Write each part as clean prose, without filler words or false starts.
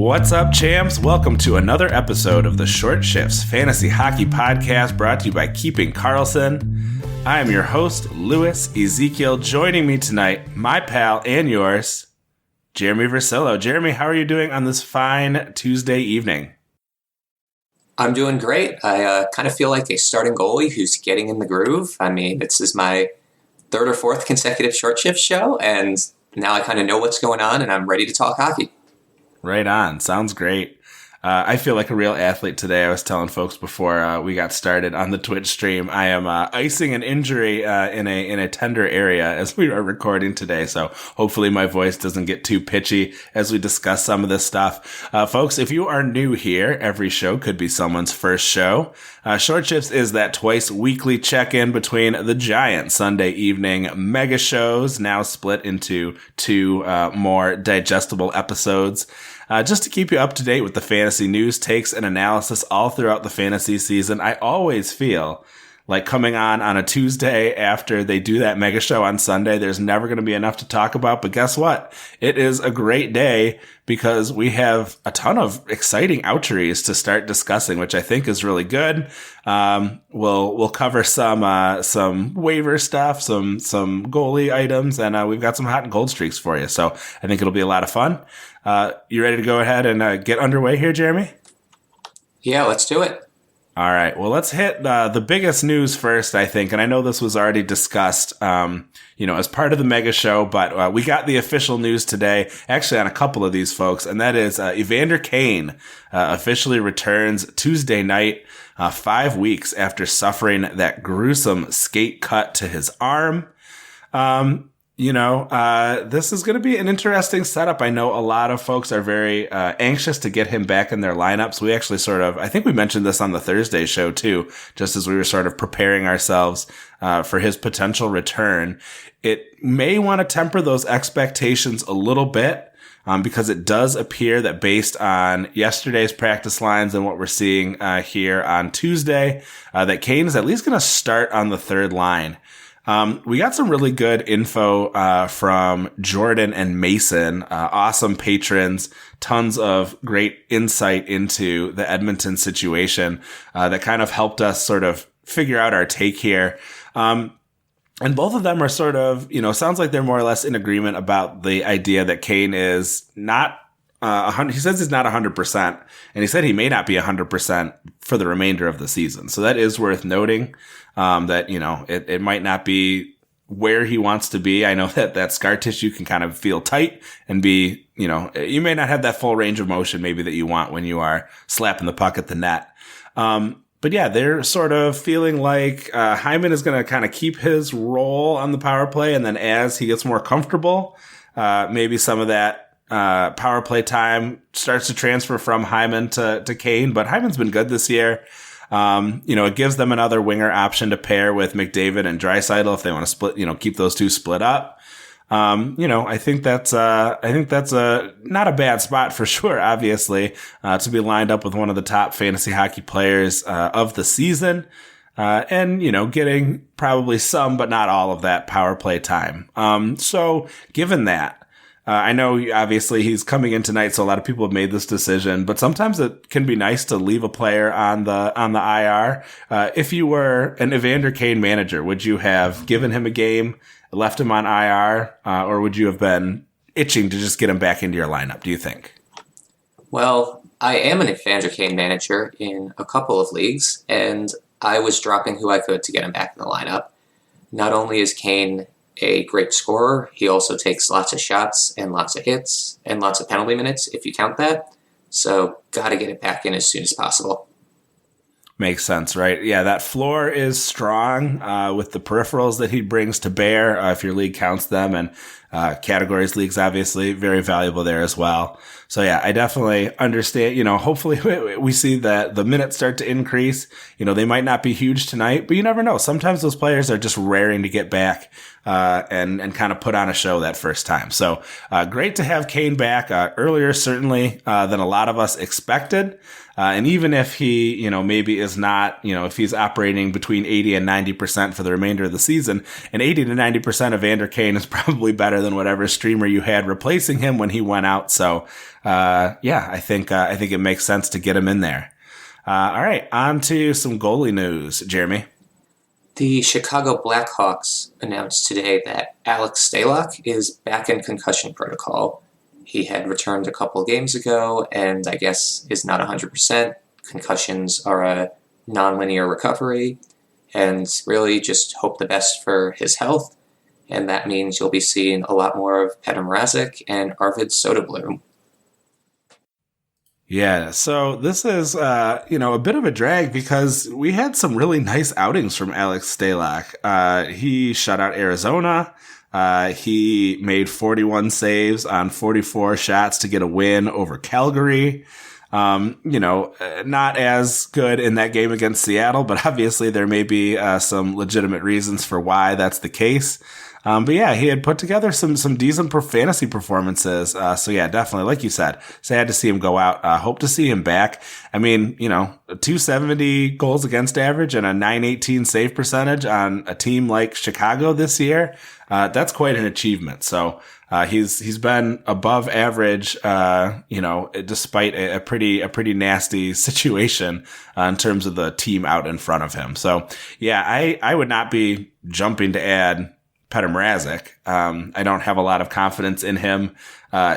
What's up, champs? Welcome to another episode of the Short Shifts Fantasy Hockey Podcast, brought to you by Keeping Karlsson. I am your host, Louis Ezekiel. Joining me tonight, my pal and yours, Jeremy Versillo. Jeremy, how are you doing on this fine Tuesday evening? I'm doing great. I kind of feel like a starting goalie who's getting in the groove. I mean, this is my third or fourth consecutive Short Shift show, and now I kind of know what's going on, and I'm ready to talk hockey. Right on. Sounds great. I feel like a real athlete today. I was telling folks before we got started on the Twitch stream, I am icing an injury in a tender area as we are recording today. So hopefully my voice doesn't get too pitchy as we discuss some of this stuff. Folks, if you are new here, every show could be someone's first show. Short Shifts is that twice weekly check-in between the giant Sunday evening mega shows, now split into two more digestible episodes. Just to keep you up to date with the fantasy news, takes, and analysis all throughout the fantasy season. I always feel like coming on a Tuesday after they do that mega show on Sunday, there's never going to be enough to talk about. But guess what? It is a great day because we have a ton of exciting outries to start discussing, which I think is really good. We'll cover some waiver stuff, some goalie items, and we've got some hot and cold streaks for you. So I think it'll be a lot of fun. You ready to go ahead and get underway here, Jeremy? Yeah, let's do it. All right. Well, let's hit the biggest news first, I think. And I know this was already discussed, as part of the mega show, but we got the official news today, actually on a couple of these folks, and that is Evander Kane officially returns Tuesday night, 5 weeks after suffering that gruesome skate cut to his arm. This is going to be an interesting setup. I know a lot of folks are very anxious to get him back in their lineups. We actually I think we mentioned this on the Thursday show too, just as we were sort of preparing ourselves for his potential return. It may want to temper those expectations a little bit. Because it does appear that based on yesterday's practice lines and what we're seeing here on Tuesday, that Kane is at least going to start on the third line. We got some really good info from Jordan and Mason, awesome patrons, tons of great insight into the Edmonton situation that kind of helped us sort of figure out our take here. And both of them are sort of, sounds like they're more or less in agreement about the idea that Kane is not 100. He says he's not 100%, and he said he may not be 100% for the remainder of the season. So that is worth noting. That, it might not be where he wants to be. I know that scar tissue can kind of feel tight and be, you may not have that full range of motion maybe that you want when you are slapping the puck at the net. But yeah, they're sort of feeling like Hyman is going to kind of keep his role on the power play. And then as he gets more comfortable, maybe some of that power play time starts to transfer from Hyman to Kane. But Hyman's been good this year. It gives them another winger option to pair with McDavid and Draisaitl if they want to split, keep those two split up. I think that's not a bad spot for sure, obviously, to be lined up with one of the top fantasy hockey players, of the season. Getting probably some, but not all of that power play time. So given that, I know obviously he's coming in tonight, so a lot of people have made this decision, but sometimes it can be nice to leave a player on the IR. If you were an Evander Kane manager, would you have given him a game, left him on IR, or would you have been itching to just get him back into your lineup, do you think? Well, I am an Evander Kane manager in a couple of leagues, and I was dropping who I could to get him back in the lineup. Not only is Kane a great scorer, he also takes lots of shots and lots of hits and lots of penalty minutes, if you count that. So, got to get it back in as soon as possible. Makes sense, right? Yeah, that floor is strong with the peripherals that he brings to bear, if your league counts them, and categories leagues, obviously, very valuable there as well. So yeah, I definitely understand, hopefully we see that the minutes start to increase. They might not be huge tonight, but you never know. Sometimes those players are just raring to get back and kind of put on a show that first time. So great to have Kane back earlier, certainly, than a lot of us expected. And even if he, maybe is not, if he's operating between 80 and 90% for the remainder of the season, and 80 to 90% of Evander Kane is probably better better than whatever streamer you had replacing him when he went out. So, I think it makes sense to get him in there. All right, on to some goalie news, Jeremy. The Chicago Blackhawks announced today that Alex Stalock is back in concussion protocol. He had returned a couple games ago and I guess is not 100%. Concussions are a nonlinear recovery, and really just hope the best for his health. And that means you'll be seeing a lot more of Petr Mrazek and Arvid Soderblom. Yeah, so this is, a bit of a drag because we had some really nice outings from Alex Stalock. He shut out Arizona. He made 41 saves on 44 shots to get a win over Calgary. Not as good in that game against Seattle, but obviously there may be some legitimate reasons for why that's the case. But yeah, he had put together some decent fantasy performances. So yeah, definitely, like you said, sad to see him go out. Hope to see him back. I mean, 270 goals against average and a 918 save percentage on a team like Chicago this year. That's quite an achievement. So, he's been above average, despite a pretty nasty situation in terms of the team out in front of him. So yeah, I would not be jumping to add Petr Mrazek. I don't have a lot of confidence in him,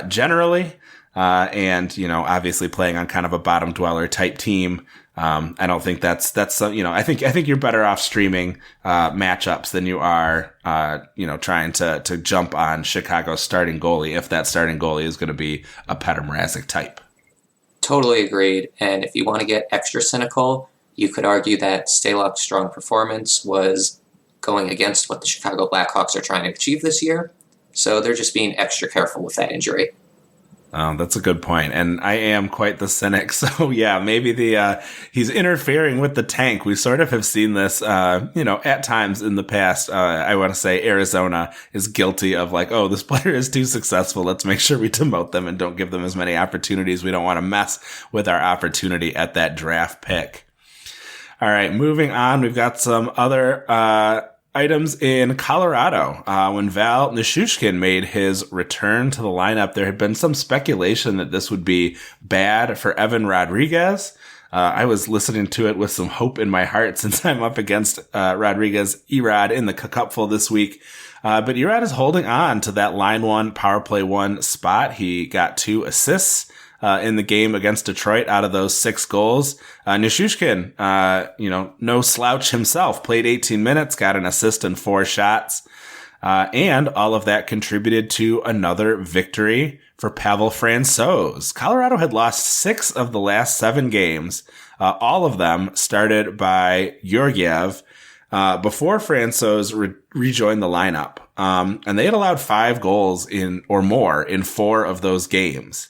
generally. And, obviously playing on kind of a bottom dweller type team. I don't think that's, I think you're better off streaming, matchups than you are, trying to jump on Chicago's starting goalie if that starting goalie is going to be a Petr Mrazek type. Totally agreed. And if you want to get extra cynical, you could argue that Stalock's strong performance was going against what the Chicago Blackhawks are trying to achieve this year. So they're just being extra careful with that injury. Oh, that's a good point. And I am quite the cynic. So yeah, maybe he's interfering with the tank. We sort of have seen this, at times in the past. I want to say Arizona is guilty of this player is too successful. Let's make sure we demote them and don't give them as many opportunities. We don't want to mess with our opportunity at that draft pick. All right, moving on. We've got some other, items in Colorado. When Val Nichushkin made his return to the lineup, there had been some speculation that this would be bad for Evan Rodriguez. I was listening to it with some hope in my heart since I'm up against Rodriguez Erod in the cupful this week. But Erod is holding on to that line one, power play one spot. He got 2 assists in the game against Detroit out of those 6 goals. Nichushkin, no slouch himself, played 18 minutes, got an assist and 4 shots. And all of that contributed to another victory for Pavel Francouz. Colorado had lost 6 of the last 7 games. All of them started by Georgiev, before Francouz rejoined the lineup. And they had allowed 5 goals or more in 4 of those games.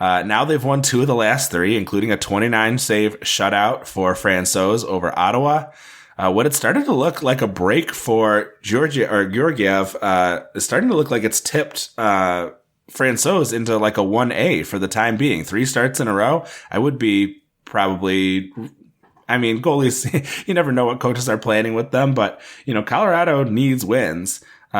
Now they've won 2 of the last 3, including a 29 save shutout for Francouz over Ottawa. What it started to look like a break for Georgiev, is starting to look like it's tipped, Francouz into like a 1A for the time being. 3 starts in a row. I would be probably, goalies, you never know what coaches are planning with them, but, Colorado needs wins. They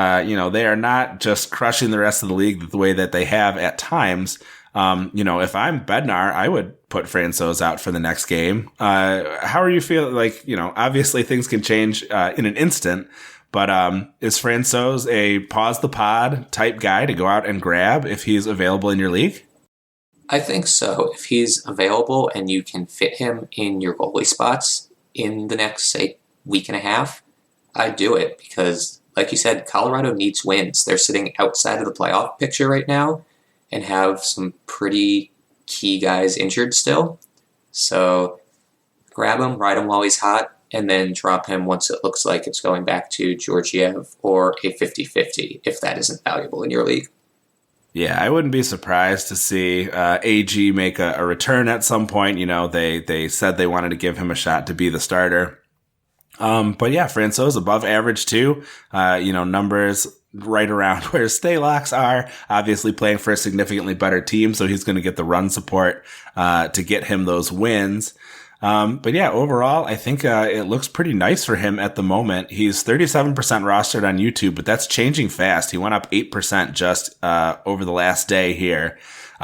are not just crushing the rest of the league the way that they have at times. If I'm Bednar, I would put Francouz out for the next game. How are you feeling? Obviously things can change, in an instant, but, is Francouz a pause the pod type guy to go out and grab if he's available in your league? I think so. If he's available and you can fit him in your goalie spots in the next, say, week and a half, I'd do it because, like you said, Colorado needs wins. They're sitting outside of the playoff picture right now and have some pretty key guys injured still. So grab him, ride him while he's hot, and then drop him once it looks like it's going back to Georgiev or a 50-50 if that isn't valuable in your league. Yeah, I wouldn't be surprised to see AG make a return at some point. They said they wanted to give him a shot to be the starter. But yeah, Francouz above average too. Numbers right around where Stalock's are, obviously playing for a significantly better team. So he's going to get the run support, to get him those wins. But yeah, overall, I think it looks pretty nice for him at the moment. He's 37% rostered on YouTube, but that's changing fast. He went up 8% just over the last day here.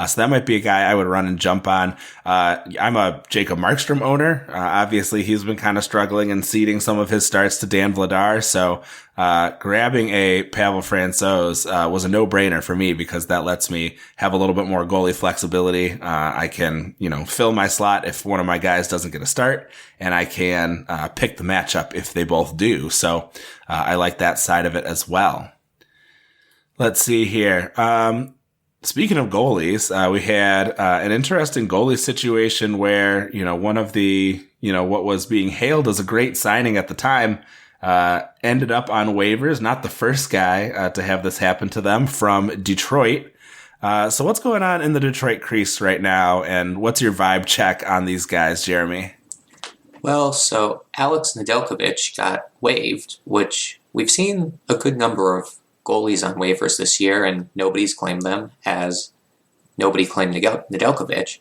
So that might be a guy I would run and jump on. I'm a Jacob Markstrom owner. Obviously, he's been kind of struggling and ceding some of his starts to Dan Vladar. So grabbing a Pavel Francouz was a no-brainer for me because that lets me have a little bit more goalie flexibility. I can, fill my slot if one of my guys doesn't get a start, and I can pick the matchup if they both do. So I like that side of it as well. Let's see here. Speaking of goalies, we had an interesting goalie situation where, one of the, what was being hailed as a great signing at the time ended up on waivers. Not the first guy to have this happen to them from Detroit. So what's going on in the Detroit crease right now, and what's your vibe check on these guys, Jeremy? Well, so Alex Nedeljkovic got waived, which we've seen a good number of goalies on waivers this year, and nobody's claimed them, as nobody claimed Nedeljkovic.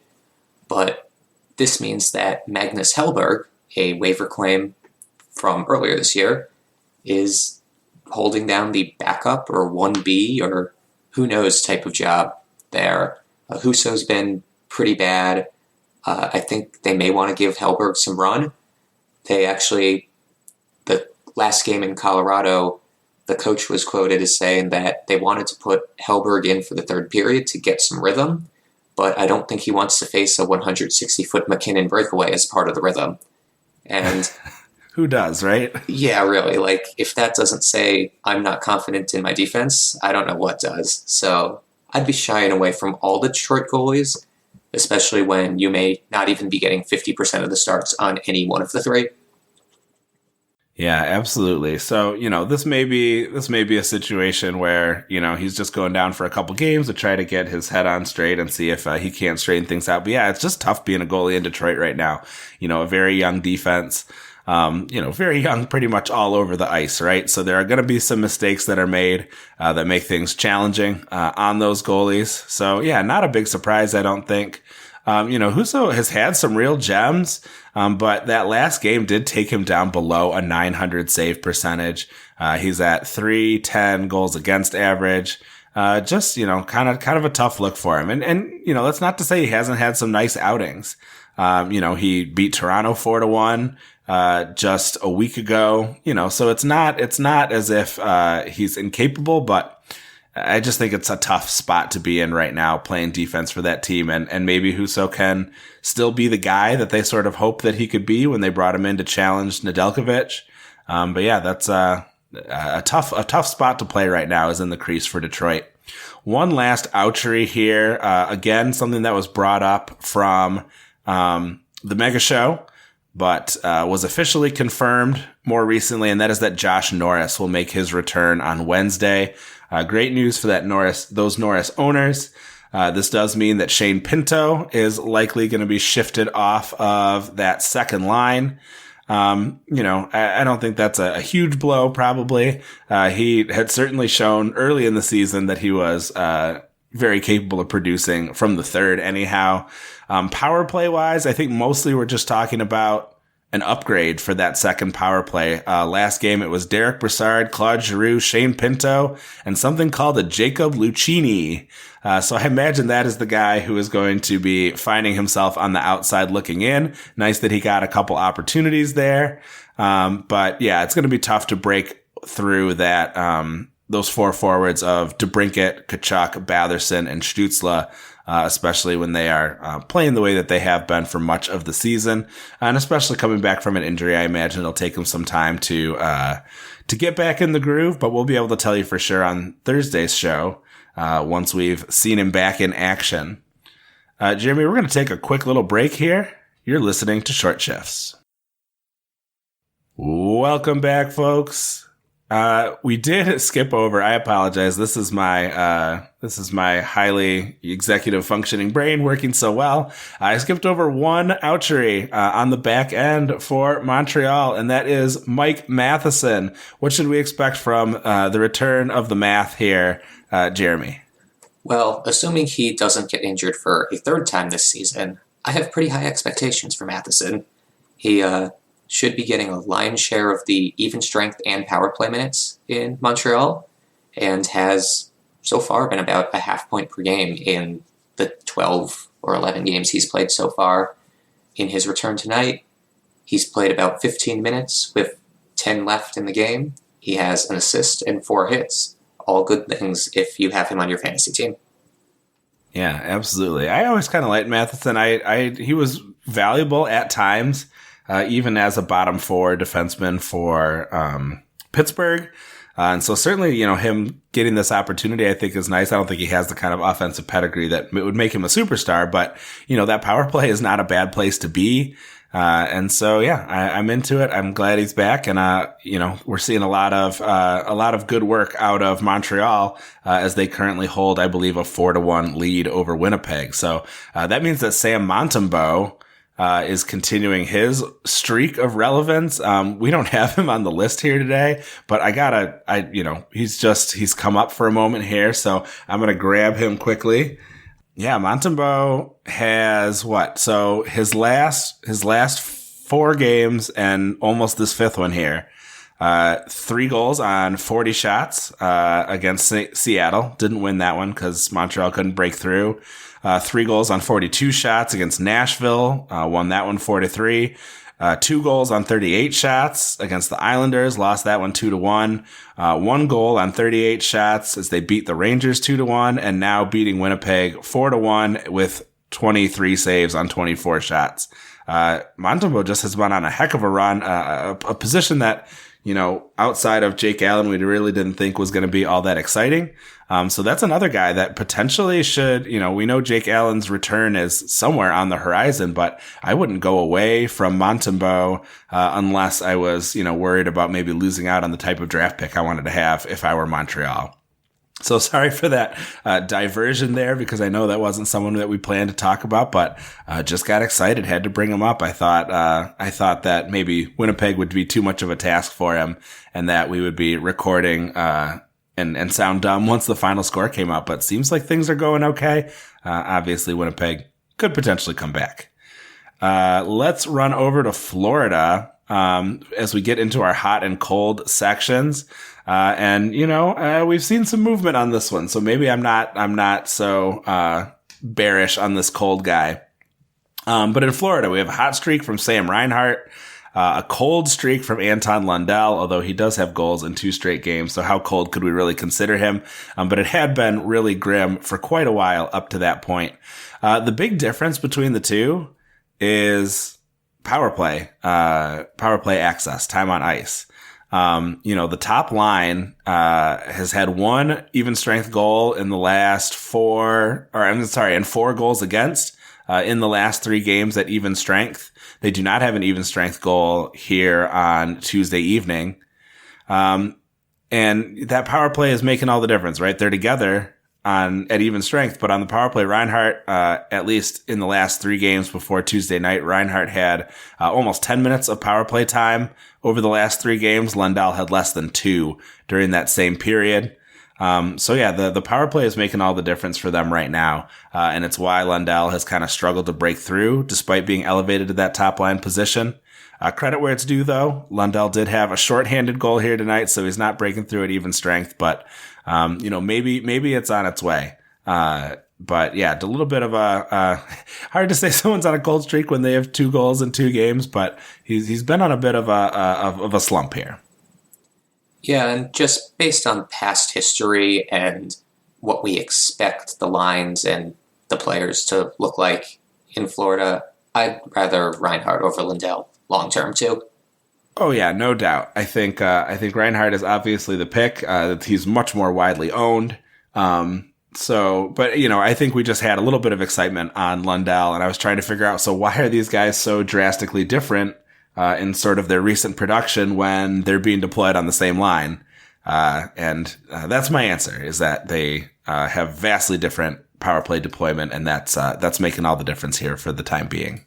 But this means that Magnus Hellberg, a waiver claim from earlier this year, is holding down the backup or 1B or who knows type of job there. Husso's been pretty bad. I think they may want to give Hellberg some run. The last game in Colorado, the coach was quoted as saying that they wanted to put Hellberg in for the third period to get some rhythm, but I don't think he wants to face a 160-foot McKinnon breakaway as part of the rhythm. And who does, right? Yeah, really. If that doesn't say I'm not confident in my defense, I don't know what does. So I'd be shying away from all the Detroit goalies, especially when you may not even be getting 50% of the starts on any one of the three. Yeah, absolutely. So, this may be a situation where, he's just going down for a couple games to try to get his head on straight and see if he can't straighten things out. But yeah, it's just tough being a goalie in Detroit right now. A very young defense, very young pretty much all over the ice, right? So there are going to be some mistakes that are made that make things challenging on those goalies. So yeah, not a big surprise, I don't think. Husso has had some real gems, but that last game did take him down below a 900 save percentage. He's at 310 goals against average. Just, kind of a tough look for him. And, that's not to say he hasn't had some nice outings. He beat Toronto 4-1, just a week ago, so it's not as if, he's incapable, but I just think it's a tough spot to be in right now, playing defense for that team. And maybe Husso can still be the guy that they sort of hope that he could be when they brought him in to challenge Nedeljkovic. But yeah, that's a tough spot to play right now is in the crease for Detroit. One last ouchery here. Again, something that was brought up from the Mega Show, but was officially confirmed more recently, and that is that Josh Norris will make his return on Wednesday. Great news for those Norris owners. This does mean that Shane Pinto is likely going to be shifted off of that second line. I don't think that's a huge blow, probably. He had certainly shown early in the season that he was very capable of producing from the third anyhow. Power play wise, I think mostly we're just talking about an upgrade for that second power play. Last game, it was Derek Brassard, Claude Giroux, Shane Pinto, and something called a Jacob Lucchini. So I imagine that is the guy who is going to be finding himself on the outside looking in. Nice that he got a couple opportunities there. But yeah, it's going to be tough to break through that, those four forwards of DeBrincat, Tkachuk, Batherson, and Stützle, especially when they are playing the way that they have been for much of the season, and especially coming back from an injury. I imagine it'll take them some time to get back in the groove, but we'll be able to tell you for sure on Thursday's show once we've seen him back in action. Jeremy, we're going to take a quick little break here. You're listening to Short Shifts. Welcome back, folks. We did skip over. I apologize. This is my highly executive functioning brain working so well. I skipped over one ouchery on the back end for Montreal, and that is Mike Matheson. What should we expect from the return of the math here, Jeremy? Well, assuming he doesn't get injured for a third time this season, I have pretty high expectations for Matheson. He should be getting a lion's share of the even strength and power play minutes in Montreal, and has so far been about a half point per game in the 12 or 11 games he's played so far. In his return tonight, he's played about 15 minutes with 10 left in the game. He has an assist and 4 hits. All good things if you have him on your fantasy team. Yeah, absolutely. I always kind of liked Matheson. He was valuable at times, even as a bottom 4 defenseman for Pittsburgh. And so certainly, him getting this opportunity, I think is nice. I don't think he has the kind of offensive pedigree that would make him a superstar, but, that power play is not a bad place to be. And so, yeah, I'm into it. I'm glad he's back. And, we're seeing a lot of good work out of Montreal, as they currently hold, I believe, a 4-1 lead over Winnipeg. So, that means that Sam Montembeault, is continuing his streak of relevance. We don't have him on the list here today, but he's come up for a moment here. So I'm going to grab him quickly. Yeah, Montembeault has what? So his last 4 games and almost this 5th one here. 3 goals on 40 shots, against Seattle. Didn't win that one because Montreal couldn't break through. 3 goals on 42 shots against Nashville. Won that one 4-3. 2 goals on 38 shots against the Islanders. Lost that one 2-1. 1 goal on 38 shots as they beat the Rangers 2-1, and now beating Winnipeg 4-1 with 23 saves on 24 shots. Montembeault just has been on a heck of a run, a position that, outside of Jake Allen, we really didn't think was going to be all that exciting. So that's another guy that potentially should, we know Jake Allen's return is somewhere on the horizon, but I wouldn't go away from Montembeault, unless I was, worried about maybe losing out on the type of draft pick I wanted to have if I were Montreal. So sorry for that diversion there, because I know that wasn't someone that we planned to talk about, but just got excited, had to bring him up. I thought that maybe Winnipeg would be too much of a task for him, and that we would be recording and sound dumb once the final score came out. But seems like things are going okay. Obviously, Winnipeg could potentially come back. Let's run over to Florida as we get into our hot and cold sections. We've seen some movement on this one, so maybe I'm not so bearish on this cold guy. But in Florida, we have a hot streak from Sam Reinhart, a cold streak from Anton Lundell, although he does have goals in 2 straight games. So how cold could we really consider him? But it had been really grim for quite a while up to that point. The big difference between the two is power play access, time on ice. The top line, has had 1 even strength goal in the last 4 goals against, in the last 3 games at even strength. They do not have an even strength goal here on Tuesday evening. And that power play is making all the difference, right? They're together at even strength, but on the power play, Reinhart, at least in the last 3 games before Tuesday night, Reinhart had almost 10 minutes of power play time over the last 3 games. Lundell had less than 2 during that same period. The power play is making all the difference for them right now. And it's why Lundell has kind of struggled to break through despite being elevated to that top line position. Credit where it's due, though. Lundell did have a shorthanded goal here tonight, so he's not breaking through at even strength, but, maybe it's on its way. But yeah, a little bit of hard to say someone's on a cold streak when they have 2 goals in 2 games, but he's been on a bit of a slump here. Yeah, and just based on past history and what we expect the lines and the players to look like in Florida, I'd rather Reinhart over Lundell long term too. Oh yeah, no doubt. I think Reinhart is obviously the pick. He's much more widely owned. I think we just had a little bit of excitement on Lundell, and I was trying to figure out, so why are these guys so drastically different in sort of their recent production when they're being deployed on the same line? That's my answer, is that they have vastly different power play deployment, and that's making all the difference here for the time being.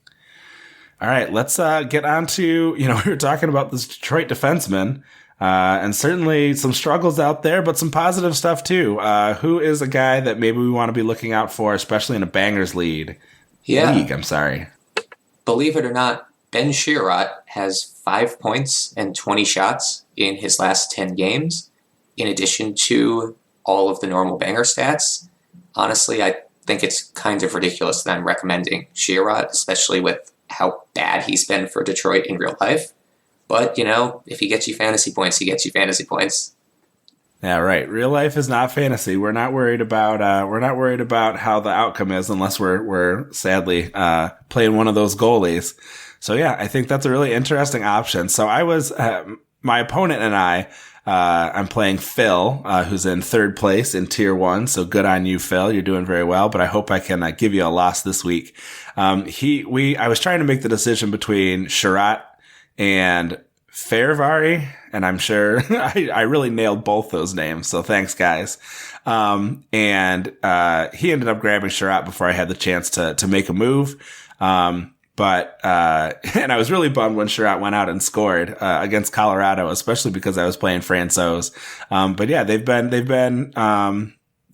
All right, let's get on to, we were talking about this Detroit defenseman, and certainly some struggles out there, but some positive stuff too. Who is a guy that maybe we want to be looking out for, especially in a bangers league? Yeah. League, I'm sorry. Believe it or not, Ben Sherratt has 5 points and 20 shots in his last 10 games, in addition to all of the normal banger stats. Honestly, I think it's kind of ridiculous that I'm recommending Sherratt, especially with how bad he's been for Detroit in real life. But, if he gets you fantasy points, he gets you fantasy points. Yeah, right. Real life is not fantasy. We're not worried about how the outcome is unless we're sadly playing one of those goalies. So yeah, I think that's a really interesting option. So I was my opponent and I'm playing Phil, who's in third place in tier 1. So good on you, Phil. You're doing very well, but I hope I can give you a loss this week. I was trying to make the decision between Sherratt and Fairvary, and I'm sure I really nailed both those names. So thanks, guys. And he ended up grabbing Sherratt before I had the chance to make a move. But I was really bummed when Sherratt went out and scored against Colorado, especially because I was playing Francouz. But yeah, they've been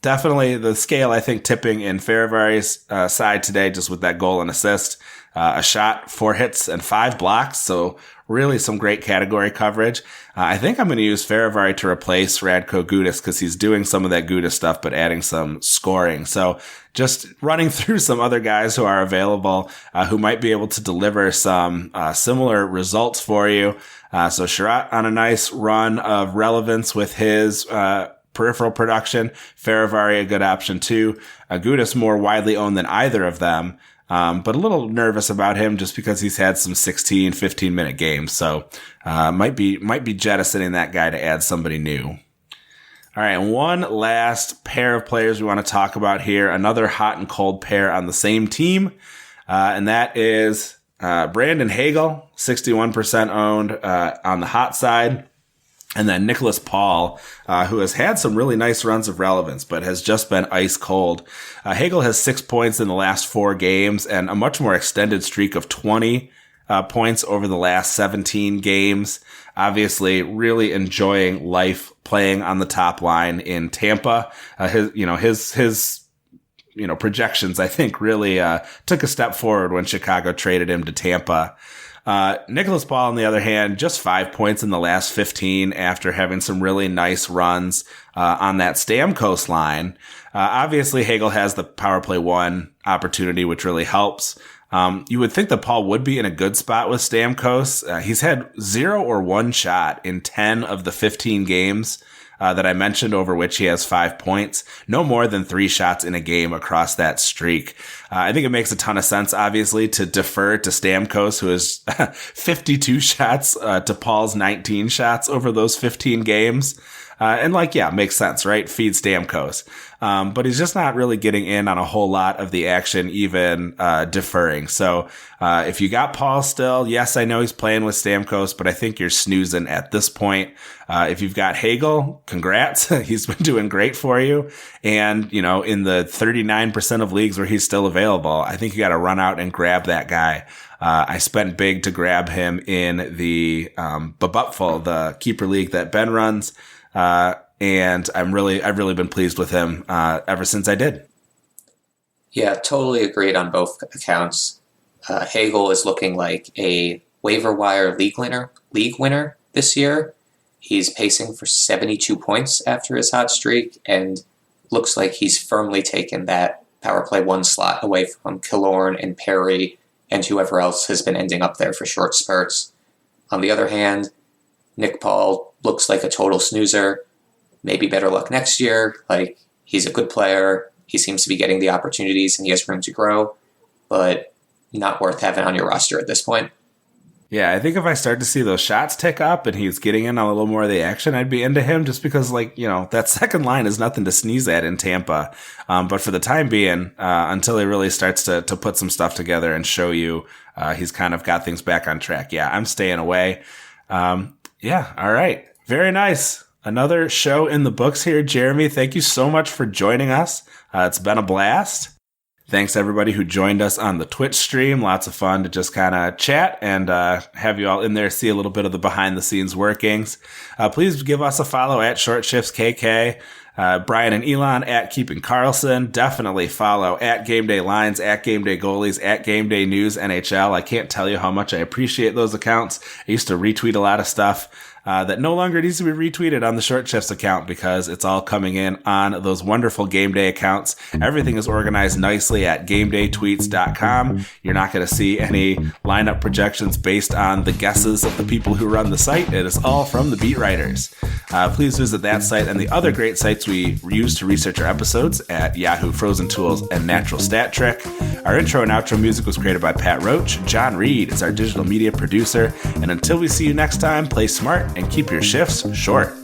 definitely the scale, I think, tipping in Fairvary's side today, just with that goal and assist, a shot, 4 hits, and 5 blocks. So really some great category coverage. I think I'm going to use Fairvary to replace Radko Gudas because he's doing some of that Gudas stuff, but adding some scoring. So just running through some other guys who are available, who might be able to deliver some similar results for you. So Sherratt on a nice run of relevance with his peripheral production. Fairvary a good option too. Gudas more widely owned than either of them. But a little nervous about him just because he's had some 16, 15-minute games. So might be jettisoning that guy to add somebody new. All right, and one last pair of players we want to talk about here. Another hot and cold pair on the same team. And that is Brandon Hagel, 61% owned on the hot side. And then Nicholas Paul, who has had some really nice runs of relevance, but has just been ice cold. Hagel has 6 points in the last 4 games and a much more extended streak of 20 points over the last 17 games. Obviously, really enjoying life playing on the top line in Tampa. His projections, I think, really took a step forward when Chicago traded him to Tampa. Nicholas Paul, on the other hand, just 5 points in the last 15 after having some really nice runs on that Stamkos line. Obviously, Hagel has the power play 1 opportunity, which really helps. You would think that Paul would be in a good spot with Stamkos. He's had 0 or 1 shot in 10 of the 15 games that I mentioned, over which he has 5 points. No more than 3 shots in a game across that streak. I think it makes a ton of sense, obviously, to defer to Stamkos, who is 52 shots to Paul's 19 shots over those 15 games. Makes sense, right? Feed Stamkos. But he's just not really getting in on a whole lot of the action, even deferring. So if you got Paul still, yes, I know he's playing with Stamkos, but I think you're snoozing at this point. If you've got Hagel, congrats. He's been doing great for you. And, in the 39% of leagues where he's still available, I think you got to run out and grab that guy. I spent big to grab him in the Babupful, the keeper league that Ben runs. And I've really been pleased with him ever since I did. Yeah, totally agreed on both accounts. Hagel is looking like a waiver wire league winner this year. He's pacing for 72 points after his hot streak, and looks like he's firmly taken that power play 1 slot away from Killorn and Perry and whoever else has been ending up there for short spurts. On the other hand, Nick Paul looks like a total snoozer. Maybe better luck next year. He's a good player. He seems to be getting the opportunities and he has room to grow, but not worth having on your roster at this point. Yeah, I think if I start to see those shots tick up and he's getting in on a little more of the action, I'd be into him just because, that second line is nothing to sneeze at in Tampa. But for the time being, until he really starts to put some stuff together and show you he's kind of got things back on track, yeah, I'm staying away. All right. Very nice. Another show in the books here. Jeremy, thank you so much for joining us. It's been a blast. Thanks everybody who joined us on the Twitch stream. Lots of fun to just kind of chat and have you all in there see a little bit of the behind the scenes workings. Please give us a follow at Short Shifts KK. Brian and Elon at Keeping Carlson. Definitely follow at Game Day Lines, at Game Day Goalies, at Game Day News NHL. I can't tell you how much I appreciate those accounts. I used to retweet a lot of stuff that no longer needs to be retweeted on the Short Shifts account because it's all coming in on those wonderful Game Day accounts. Everything is organized nicely at GameDayTweets.com. You're not going to see any lineup projections based on the guesses of the people who run the site. It is all from the beat writers. Please visit that site and the other great sites we use to research our episodes at Yahoo Frozen Tools and Natural Stat Trick. Our intro and outro music was created by Pat Roach. John Reed is our digital media producer. And until we see you next time, play smart and keep your shifts short.